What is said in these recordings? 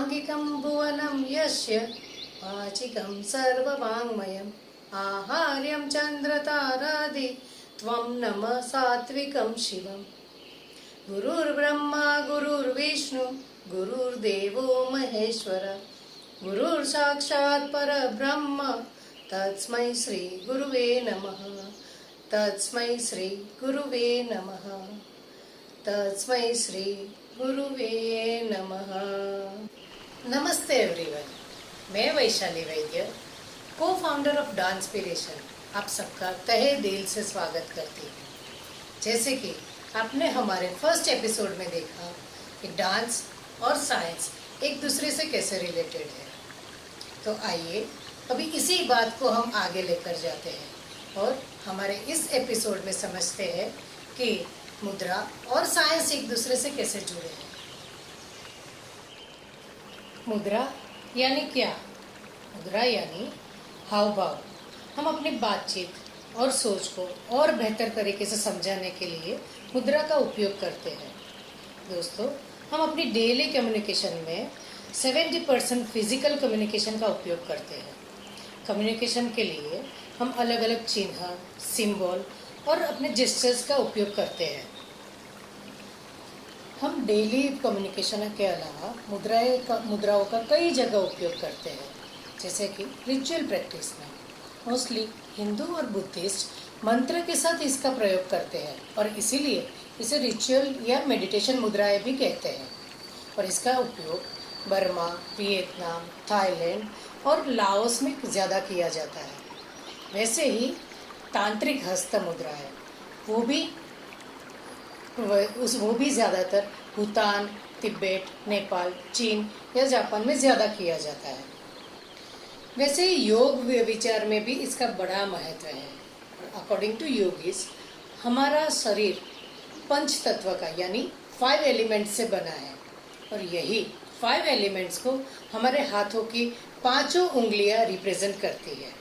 आंगिकं भुवनं यस्य वाचिकं सर्ववाङ्मयम् आहार्यं चन्द्रतारादि त्वं नमः सात्विकं शिवम्। गुरुर्ब्रह्मा गुरुर्विष्णु गुरुर्देवो महेश्वर गुरुर्साक्षात् परब्रह्म तस्मै श्री गुरुवे नमः। तस्मै श्री गुरुवे नमः। तस्मै श्री गुरुवे नमः। नमस्ते एवरीवन, मैं वैशाली वैद्य, को फाउंडर ऑफ डांसपिरेशन, आप सबका तहे दिल से स्वागत करती हूँ। जैसे कि आपने हमारे फर्स्ट एपिसोड में देखा कि डांस और साइंस एक दूसरे से कैसे रिलेटेड है, तो आइए अभी इसी बात को हम आगे लेकर जाते हैं और हमारे इस एपिसोड में समझते हैं कि मुद्रा और साइंस एक दूसरे से कैसे जुड़े हैं। मुद्रा यानी क्या? मुद्रा यानी हाव भाव। हम अपनी बातचीत और सोच को और बेहतर तरीके से समझाने के लिए मुद्रा का उपयोग करते हैं। दोस्तों, हम अपनी डेली कम्युनिकेशन में 70% फिजिकल कम्युनिकेशन का उपयोग करते हैं। कम्युनिकेशन के लिए हम अलग अलग चिन्ह, सिंबल और अपने जेस्चर्स का उपयोग करते हैं। हम डेली कम्युनिकेशन के अलावा मुद्राओं का कई जगह उपयोग करते हैं, जैसे कि रिचुअल प्रैक्टिस में मोस्टली हिंदू और बुद्धिस्ट मंत्र के साथ इसका प्रयोग करते हैं और इसीलिए इसे रिचुअल या मेडिटेशन मुद्राएं भी कहते हैं। और इसका उपयोग बर्मा, वियतनाम, थाईलैंड और लाओस में ज़्यादा किया जाता है। वैसे ही तांत्रिक हस्त मुद्राएं वो भी ज़्यादातर भूटान, तिब्बत, नेपाल, चीन या जापान में ज़्यादा किया जाता है। वैसे योग विचार में भी इसका बड़ा महत्व है। अकॉर्डिंग टू योगीज, हमारा शरीर पंच तत्व का यानी 5 एलिमेंट्स से बना है और यही 5 एलिमेंट्स को हमारे हाथों की 5 उंगलियां रिप्रेजेंट करती है।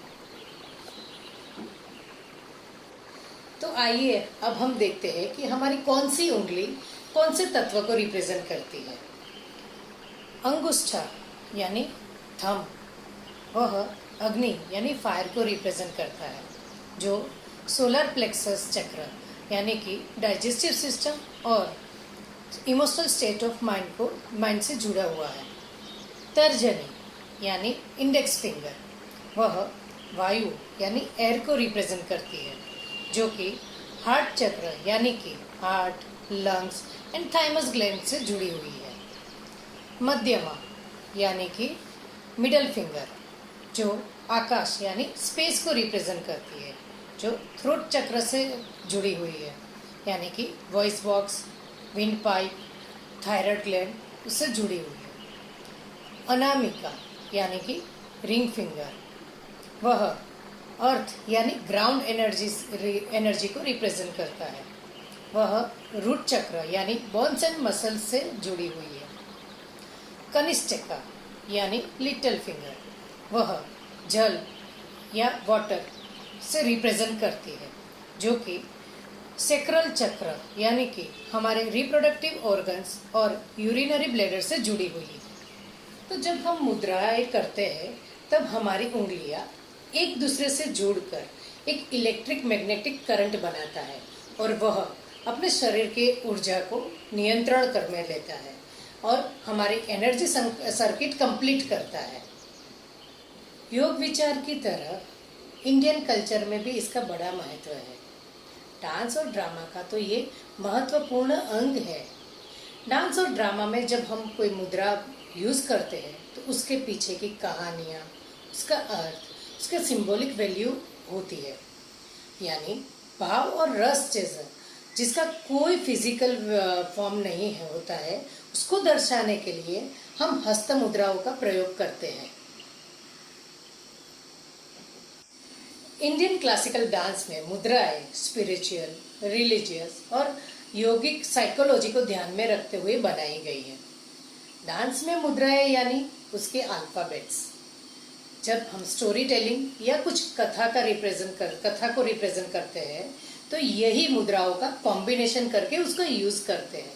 तो आइए अब हम देखते हैं कि हमारी कौन सी उंगली कौन से तत्व को रिप्रेजेंट करती है। अंगुष्ठा यानी थंब, वह अग्नि यानी फायर को रिप्रेजेंट करता है, जो सोलर प्लेक्सस चक्र यानी कि डाइजेस्टिव सिस्टम और इमोशनल स्टेट ऑफ माइंड से जुड़ा हुआ है। तर्जनी यानी इंडेक्स फिंगर, वह वायु यानी एयर को रिप्रेजेंट करती है, जो कि हार्ट चक्र यानी कि heart, lungs and thymus gland से जुड़ी हुई है। मध्यमा यानी कि मिडल फिंगर, जो आकाश यानी स्पेस को रिप्रेजेंट करती है, जो थ्रोट चक्र से जुड़ी हुई है, यानी कि voice box, wind pipe, thyroid gland उससे जुड़ी हुई है। अनामिका यानी कि रिंग फिंगर, वह अर्थ यानी ग्राउंड एनर्जी को रिप्रेजेंट करता है। वह रूट चक्र यानी बोन्स एंड मसल्स से जुड़ी हुई है। कनिष्ठिका यानी लिटिल फिंगर, वह जल या वाटर से रिप्रेजेंट करती है, जो कि सेक्रल चक्र यानी कि हमारे रिप्रोडक्टिव ऑर्गन्स और यूरिनरी ब्लैडर से जुड़ी हुई है। तो जब हम मुद्राएं करते हैं तब हमारी उंगलियां एक दूसरे से जुड़कर एक इलेक्ट्रिक मैग्नेटिक करंट बनाता है और वह अपने शरीर के ऊर्जा को नियंत्रण करने लेता है और हमारी एनर्जी सर्किट कंप्लीट करता है। योग विचार की तरह इंडियन कल्चर में भी इसका बड़ा महत्व है। डांस और ड्रामा का तो ये महत्वपूर्ण अंग है। डांस और ड्रामा में जब हम कोई मुद्रा यूज़ करते हैं तो उसके पीछे की कहानियाँ, उसका अर्थ, उसका सिंबॉलिक वैल्यू होती है, यानी भाव और रस जैसा जिसका कोई फिजिकल फॉर्म नहीं होता है, उसको दर्शाने के लिए हम हस्त मुद्राओं का प्रयोग करते हैं। इंडियन क्लासिकल डांस में मुद्राएं स्पिरिचुअल, रिलीजियस और योगिक साइकोलॉजी को ध्यान में रखते हुए बनाई गई है। डांस में मुद्राएं यानी उसके अल्फाबेट्स। जब हम स्टोरी टेलिंग या कुछ कथा को रिप्रेजेंट करते हैं तो यही मुद्राओं का कॉम्बिनेशन करके उसको यूज करते हैं।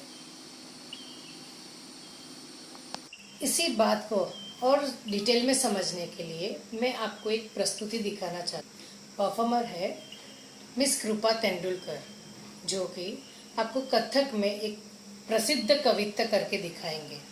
इसी बात को और डिटेल में समझने के लिए मैं आपको एक प्रस्तुति दिखाना चाहती हूँ। परफॉर्मर है मिस कृपा तेंदुलकर, जो कि आपको कथक में एक प्रसिद्ध कविता करके दिखाएंगे।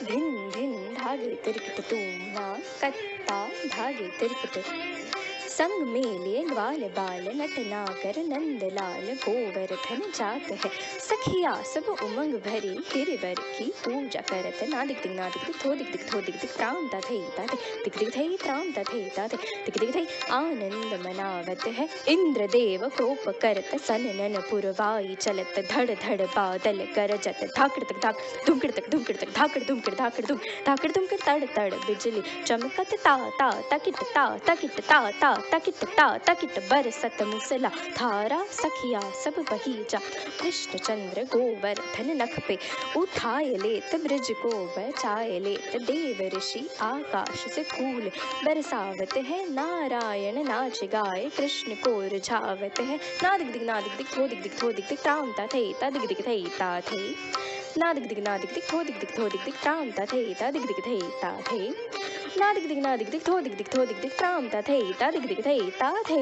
धिन धिन धागे तिरकिट तूमना कत्ता धागे तिरकिट संग मेले ग्वाल बाल नटनागर नंदलाल गोवर्धन जात है सखिया सब उमंग भरी गिरिवर की पूजा करत नादिक दिक नादिक दिक थो दिक दिक थो दिक दिक त्राम तथे ताते दिक दिक थई त्राम तथे ताते दिक दिक थई आनंद मनावत है इंद्रदेव कोप करत सननन पुरवाई चलत धड़ धड़ बादल गरजत धाकड़ तक धाक धुमकड़ तक धाकड़ धुमकड़ धाकड़ धुमकड़ तड़ तड़ बिजली चमकत ता ता तकिट ता तकिट ता ता तकिट ता तकिट बरसत मूसला धारा सखिया सब बही जा कृष्ण चंद्र गोवर्धन नख पे उठाए लेत ब्रज को बचाए लेत देव ऋषि आकाश से फूल बरसावत है नारायण नाच गाए कृष्ण को रिझावत है नादिक दिक नादिक दिक थो दिक दिक थो दिक दिक ताम ता थे ता दिक दिक थे ता थे नादिक दिक नादिक दिक थो दिक दिक थो दिक दिक ताम ता थे ता दिक दिक थे ता थे नादिक दिक नादिक दिक थो दिक दिक थो दिक दिक ताम ता थे ता दिक दिक थे ता थे।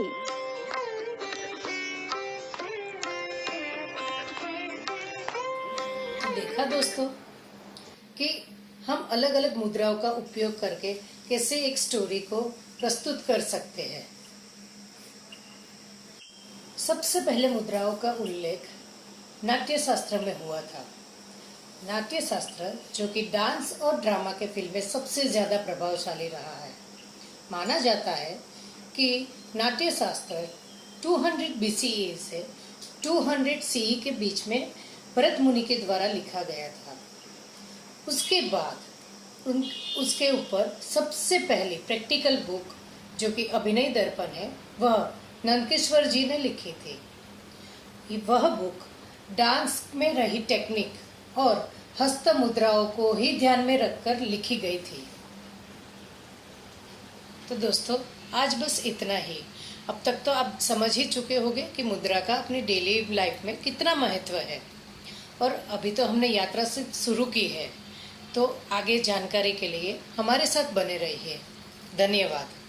देखा दोस्तों कि हम अलग अलग मुद्राओं का उपयोग करके कैसे एक स्टोरी को प्रस्तुत कर सकते हैं। सबसे पहले मुद्राओं का उल्लेख नाट्य शास्त्र में हुआ था। नाट्य शास्त्र जो कि डांस और ड्रामा के फील्ड में सबसे ज़्यादा प्रभावशाली रहा है। माना जाता है कि नाट्य शास्त्र 200 BCE से 200 CE के बीच में भरत मुनि के द्वारा लिखा गया था। उसके बाद उसके ऊपर सबसे पहली प्रैक्टिकल बुक जो कि अभिनय दर्पण है, वह नंदकिशोर जी ने लिखी थी। वह बुक डांस में रही टेक्निक और हस्त मुद्राओं को ही ध्यान में रखकर लिखी गई थी। तो दोस्तों आज बस इतना ही। अब तक तो आप समझ ही चुके होंगे कि मुद्रा का अपनी डेली लाइफ में कितना महत्व है, और अभी तो हमने यात्रा से शुरू की है। तो आगे जानकारी के लिए हमारे साथ बने रहिए। धन्यवाद।